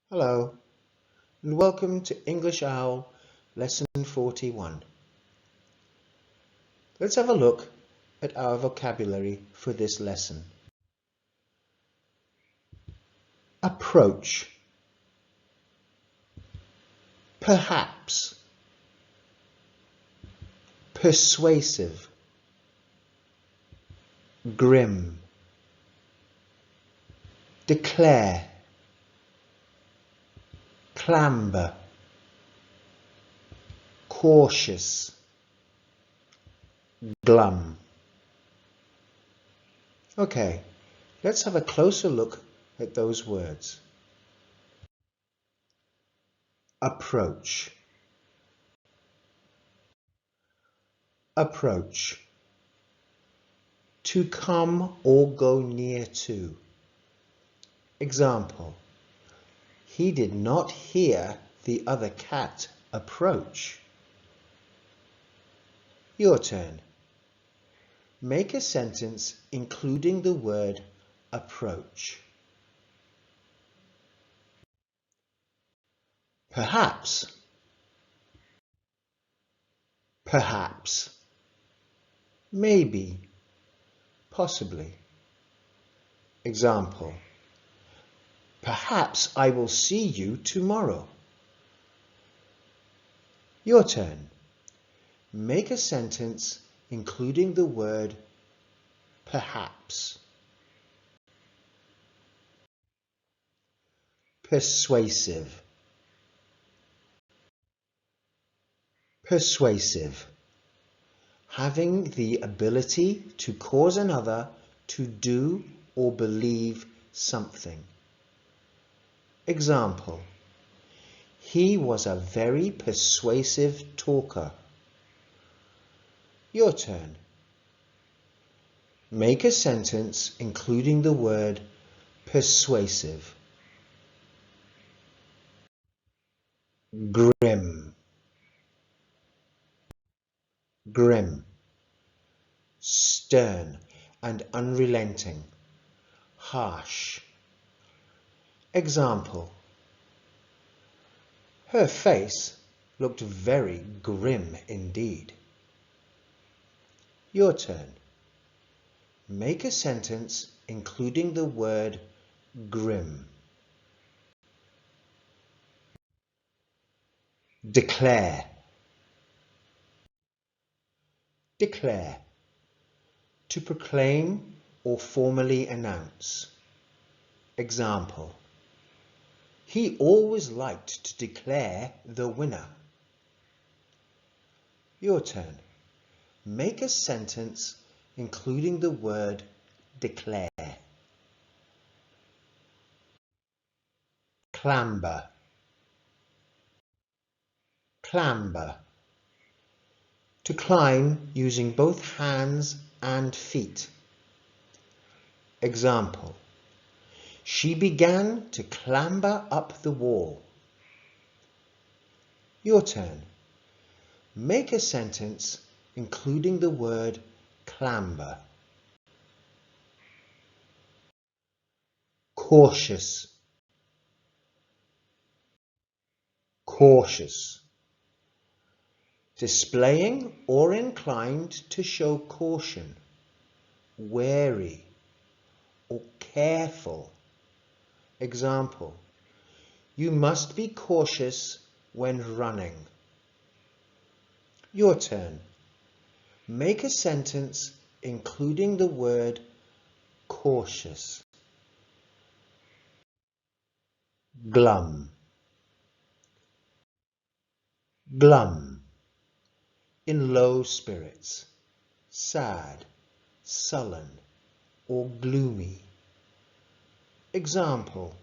Hello, and welcome to English Owl Lesson 41. Let's have a look at our vocabulary for this lesson. Approach, perhaps, persuasive, grim, declare, clamber, cautious, glum. Okay, let's have a closer look at those words. Approach. Approach. To come or go near to. Example. He did not hear the other cat approach. Your turn. Make a sentence including the word approach. Perhaps. Perhaps. Maybe. Possibly. Example. Perhaps I will see you tomorrow. Your turn. Make a sentence including the word perhaps. Persuasive. Persuasive. Having the ability to cause another to do or believe something. Example. He was a very persuasive talker. Your turn. Make a sentence including the word persuasive. Grim. Grim. Stern and unrelenting. Harsh. Example. Her face looked very grim indeed. Your turn. Make a sentence including the word grim. Declare. Declare. To proclaim or formally announce. Example. He always liked to declare the winner. Your turn. Make a sentence including the word declare. Clamber. Clamber. To climb using both hands and feet. Example. She began to clamber up the wall. Your turn. Make a sentence including the word clamber. Cautious. Cautious. Displaying or inclined to show caution, wary, or careful. Example. You must be cautious when running. Your turn. Make a sentence including the word cautious. Glum. Glum. In low spirits, sad, sullen, or gloomy. Example.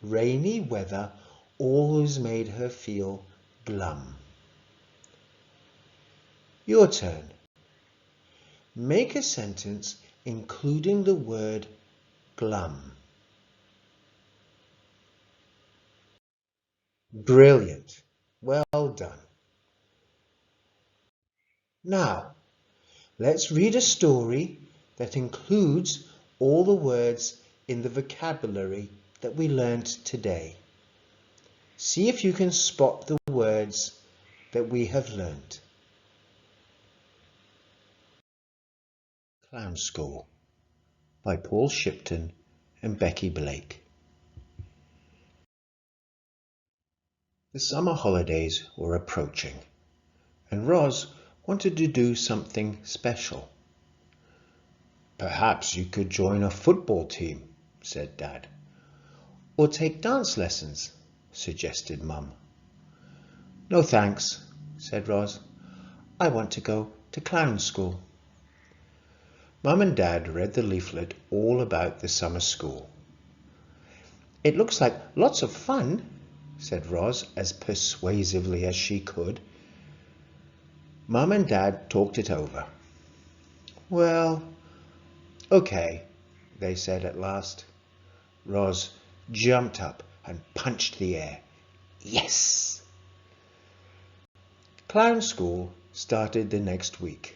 Rainy weather always made her feel glum. Your turn. Make a sentence including the word glum. Brilliant. Well done. Now, let's read a story that includes all the words in the vocabulary that we learned today. See if you can spot the words that we have learnt. Clown School by Paul Shipton and Becky Blake. The summer holidays were approaching, and Roz wanted to do something special. Perhaps you could join a football team, said Dad. Or take dance lessons, suggested Mum. No thanks, said Roz. I want to go to clown school. Mum and Dad read the leaflet all about the summer school. It looks like lots of fun, said Roz as persuasively as she could. Mum and Dad talked it over. Well, okay, they said at last. Roz jumped up and punched the air. Yes! Clown school started the next week.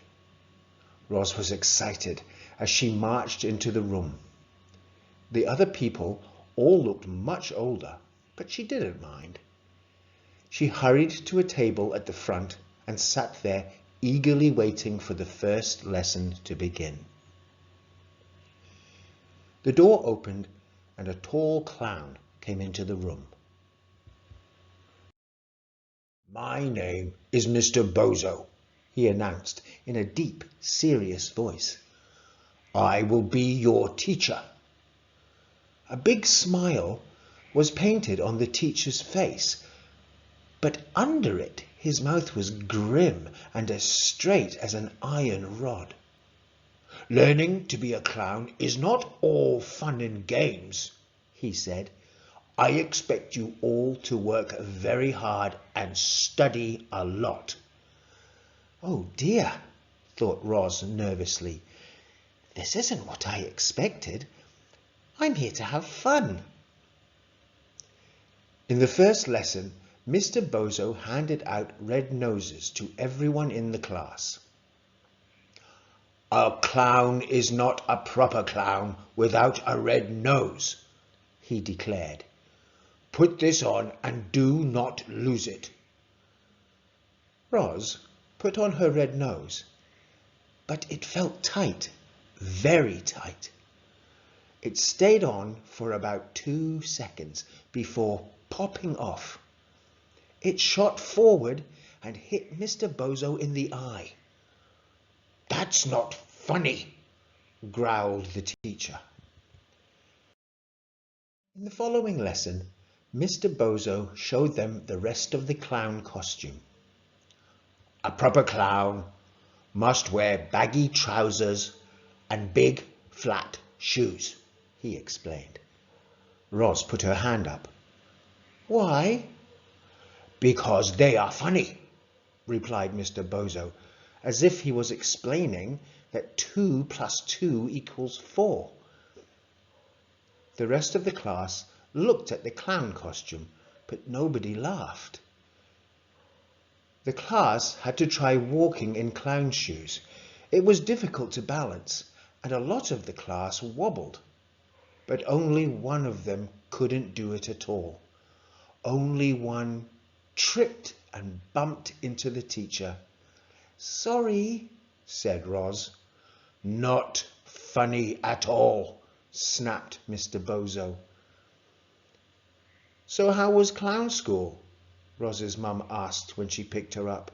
Roz was excited as she marched into the room. The other people all looked much older, but she didn't mind. She hurried to a table at the front and sat there eagerly waiting for the first lesson to begin. The door opened and a tall clown came into the room. My name is Mr. Bozo, he announced in a deep, serious voice. I will be your teacher. A big smile was painted on the teacher's face, but under it his mouth was grim and as straight as an iron rod. Learning to be a clown is not all fun and games, he said. I expect you all to work very hard and study a lot. Oh dear, thought Roz nervously. This isn't what I expected. I'm here to have fun. In the first lesson, Mr. Bozo handed out red noses to everyone in the class. A clown is not a proper clown without a red nose, he declared. Put this on and do not lose it. Roz put on her red nose, but it felt tight, very tight. It stayed on for about 2 seconds before popping off. It shot forward and hit Mr. Bozo in the eye. That's not funny, growled the teacher. In the following lesson, Mr. Bozo showed them the rest of the clown costume. A proper clown must wear baggy trousers and big flat shoes, he explained. Roz put her hand up. Why? Because they are funny, replied Mr. Bozo, as if he was explaining that 2 + 2 = 4. The rest of the class looked at the clown costume, but nobody laughed. The class had to try walking in clown shoes. It was difficult to balance, and a lot of the class wobbled. But only one of them couldn't do it at all. Only one tripped and bumped into the teacher. Sorry, said Roz. Not funny at all, snapped Mr. Bozo. So how was clown school? Roz's mum asked when she picked her up.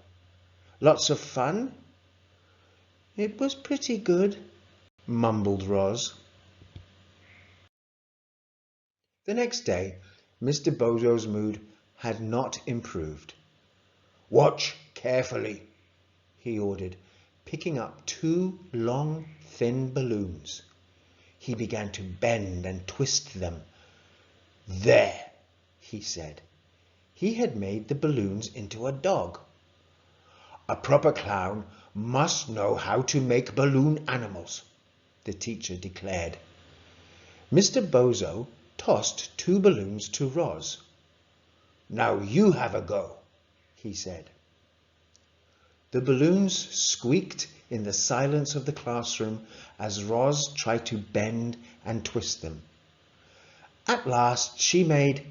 Lots of fun? It was pretty good, mumbled Roz. The next day, Mr. Bozo's mood had not improved. Watch carefully, he ordered, picking up 2 long, thin balloons. He began to bend and twist them. There, he said. He had made the balloons into a dog. A proper clown must know how to make balloon animals, the teacher declared. Mr. Bozo tossed 2 balloons to Roz. Now you have a go, he said. The balloons squeaked in the silence of the classroom as Roz tried to bend and twist them. At last she made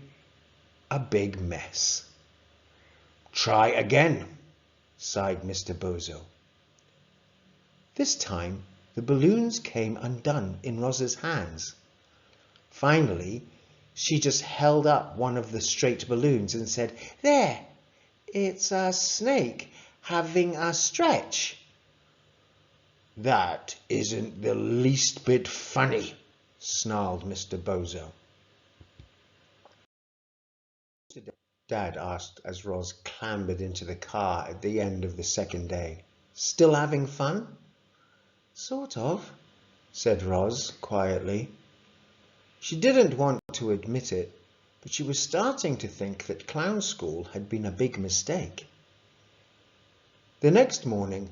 a big mess. "Try again," sighed Mr. Bozo. This time the balloons came undone in Roz's hands. Finally, she just held up one of the straight balloons and said, "There, it's a snake having a stretch." "That isn't the least bit funny," snarled Mr. Bozo. Dad asked as Roz clambered into the car at the end of the second day. "Still having fun?" "Sort of," said Roz quietly. She didn't want to admit it, but she was starting to think that clown school had been a big mistake. The next morning,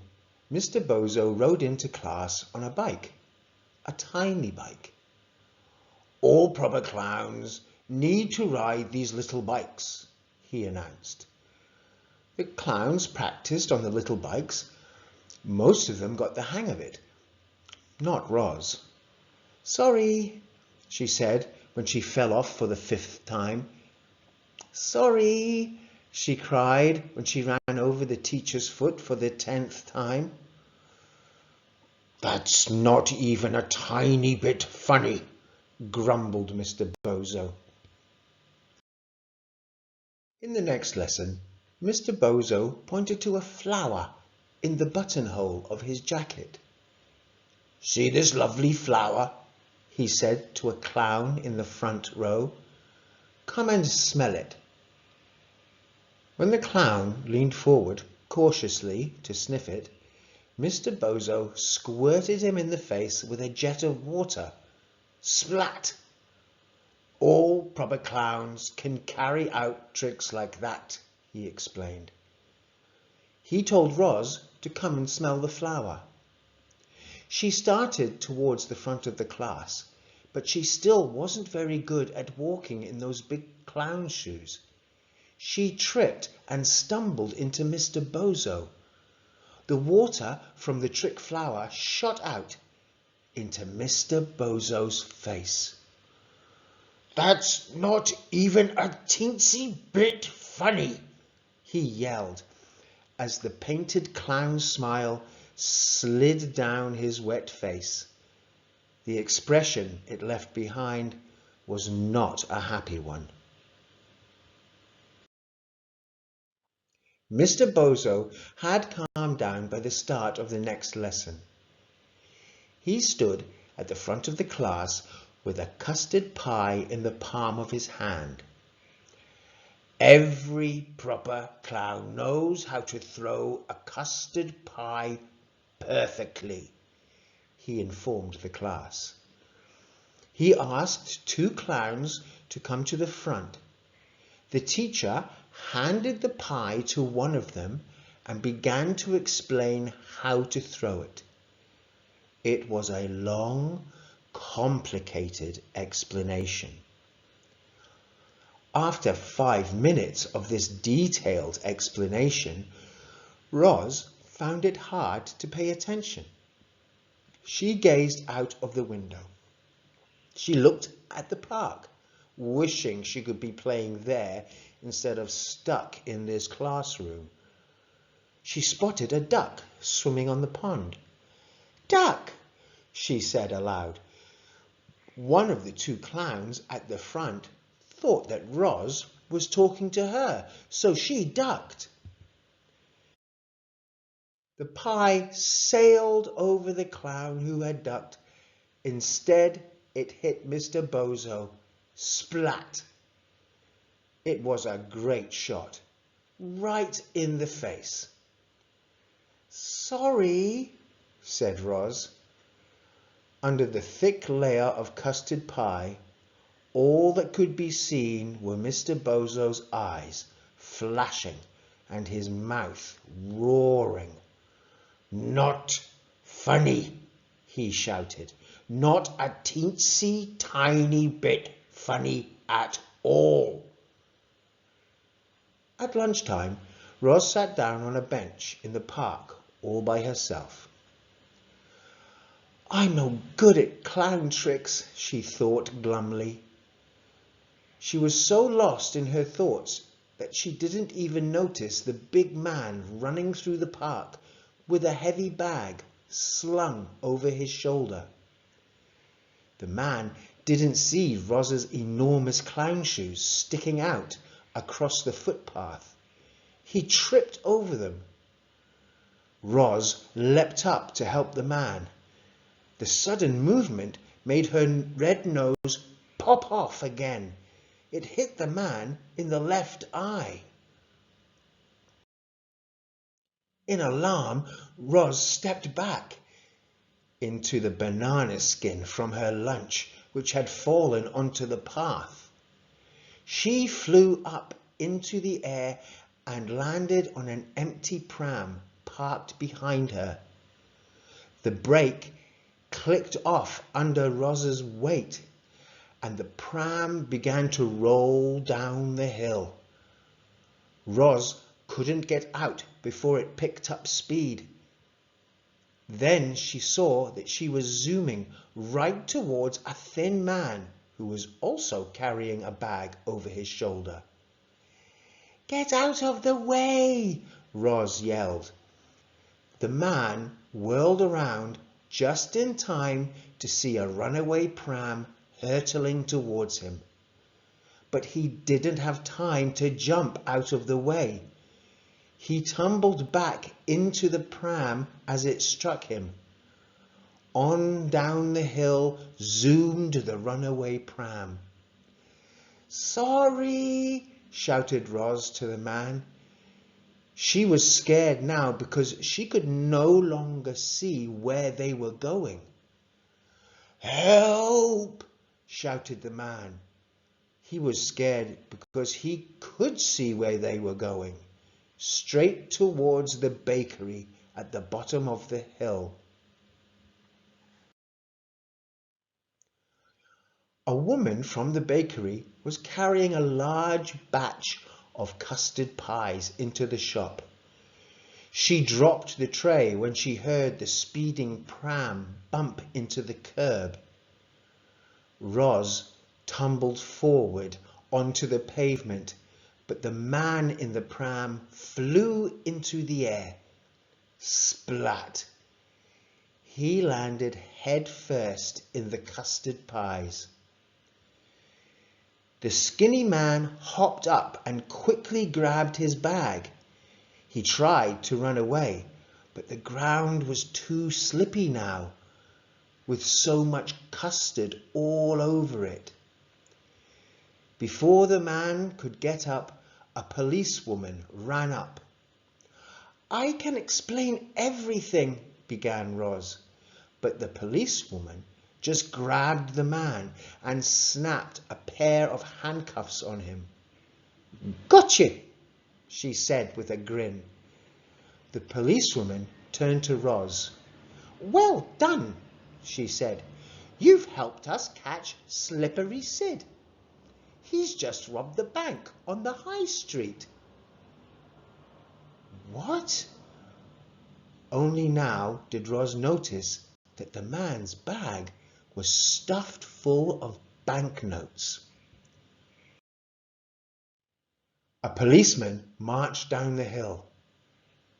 Mr. Bozo rode into class on a bike, a tiny bike. "All proper clowns need to ride these little bikes," he announced. The clowns practiced on the little bikes. Most of them got the hang of it. Not Roz. "Sorry," she said when she fell off for the 5th time. "Sorry," she cried when she ran over the teacher's foot for the 10th time. "That's not even a tiny bit funny," grumbled Mr. Bozo. In the next lesson, Mr. Bozo pointed to a flower in the buttonhole of his jacket. "See this lovely flower?" he said to a clown in the front row. "Come and smell it." When the clown leaned forward cautiously to sniff it, Mr. Bozo squirted him in the face with a jet of water. Splat! "All proper clowns can carry out tricks like that," he explained. He told Roz to come and smell the flower. She started towards the front of the class, but she still wasn't very good at walking in those big clown shoes. She tripped and stumbled into Mr. Bozo. The water from the trick flower shot out into Mr. Bozo's face. "That's not even a teensy bit funny," he yelled, as the painted clown smile slid down his wet face. The expression it left behind was not a happy one. Mr. Bozo had calmed down by the start of the next lesson. He stood at the front of the class with a custard pie in the palm of his hand. "Every proper clown knows how to throw a custard pie perfectly," he informed the class. He asked 2 clowns to come to the front. The teacher handed the pie to one of them and began to explain how to throw it. It was a long, complicated explanation. After 5 minutes of this detailed explanation, Roz found it hard to pay attention. She gazed out of the window. She looked at the park, wishing she could be playing there instead of stuck in this classroom. She spotted a duck swimming on the pond. "Duck," she said aloud. One of the 2 clowns at the front thought that Roz was talking to her, so she ducked. The pie sailed over the clown who had ducked. Instead, it hit Mr. Bozo. Splat! It was a great shot, right in the face. "Sorry," said Roz. Under the thick layer of custard pie, all that could be seen were Mr. Bozo's eyes flashing and his mouth roaring. "Not funny," he shouted. "Not a teensy tiny bit funny at all." At lunchtime, Roz sat down on a bench in the park all by herself. "I'm no good at clown tricks," she thought glumly. She was so lost in her thoughts that she didn't even notice the big man running through the park with a heavy bag slung over his shoulder. The man didn't see Roz's enormous clown shoes sticking out across the footpath. He tripped over them. Roz leapt up to help the man. The sudden movement made her red nose pop off again. It hit the man in the left eye. In alarm, Roz stepped back into the banana skin from her lunch, which had fallen onto the path. She flew up into the air and landed on an empty pram parked behind her. The brake clicked off under Roz's weight, and the pram began to roll down the hill. Roz couldn't get out before it picked up speed. Then she saw that she was zooming right towards a thin man who was also carrying a bag over his shoulder. "Get out of the way!" Roz yelled. The man whirled around just in time to see a runaway pram hurtling towards him. But he didn't have time to jump out of the way. He tumbled back into the pram as it struck him. On down the hill zoomed the runaway pram. "Sorry!" shouted Roz to the man. She was scared now because she could no longer see where they were going. "Help!" shouted the man. He was scared because he could see where they were going, straight towards the bakery at the bottom of the hill. A woman from the bakery was carrying a large batch of custard pies into the shop. She dropped the tray when she heard the speeding pram bump into the curb. Roz tumbled forward onto the pavement, but the man in the pram flew into the air. Splat! He landed head first in the custard pies. The skinny man hopped up and quickly grabbed his bag. He tried to run away, but the ground was too slippy now, with so much custard all over it. Before the man could get up, a policewoman ran up. "I can explain everything," began Roz, but the policewoman just grabbed the man and snapped a pair of handcuffs on him. "Gotcha," she said with a grin. The policewoman turned to Roz. "Well done," she said. "You've helped us catch Slippery Sid. He's just robbed the bank on the high street." What? Only now did Roz notice that the man's bag was stuffed full of banknotes. A policeman marched down the hill.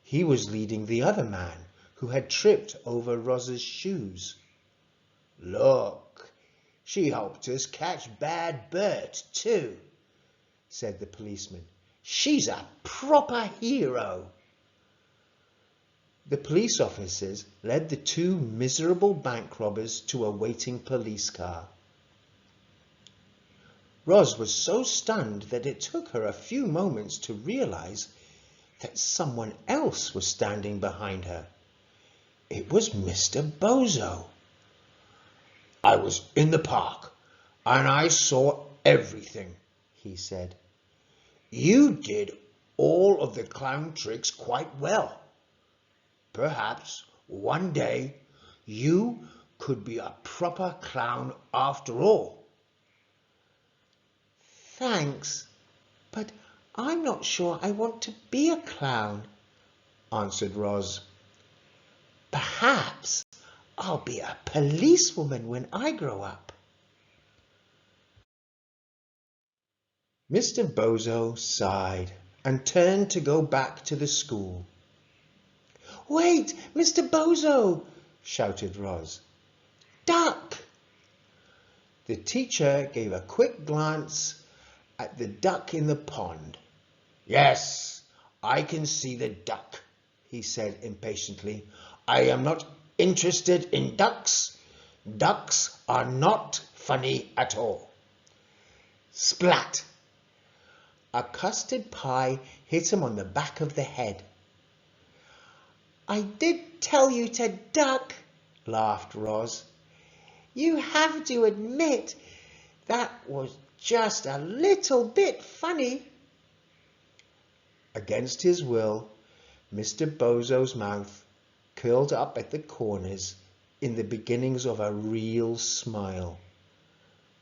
He was leading the other man who had tripped over Roz's shoes. "Look, she helped us catch Bad Bert too," said the policeman. "She's a proper hero." The police officers led the two miserable bank robbers to a waiting police car. Roz was so stunned that it took her a few moments to realize that someone else was standing behind her. It was Mr. Bozo. "I was in the park and I saw everything," he said. "You did all of the clown tricks quite well. Perhaps one day you could be a proper clown after all." "Thanks, but I'm not sure I want to be a clown," answered Roz. "Perhaps I'll be a policewoman when I grow up." Mr. Bozo sighed and turned to go back to the school. "Wait, Mr. Bozo!" shouted Roz. "Duck!" The teacher gave a quick glance at the duck in the pond. "Yes, I can see the duck," he said impatiently. "I am not interested in ducks. Ducks are not funny at all." Splat! A custard pie hit him on the back of the head. "I did tell you to duck," laughed Roz. "You have to admit that was just a little bit funny." Against his will, Mr. Bozo's mouth curled up at the corners in the beginnings of a real smile.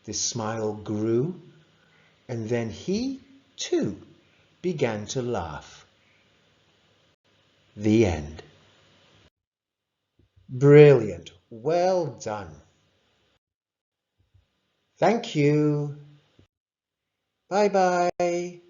The smile grew, and then he, too, began to laugh. The end. Brilliant. Well done. Thank you. Bye-bye.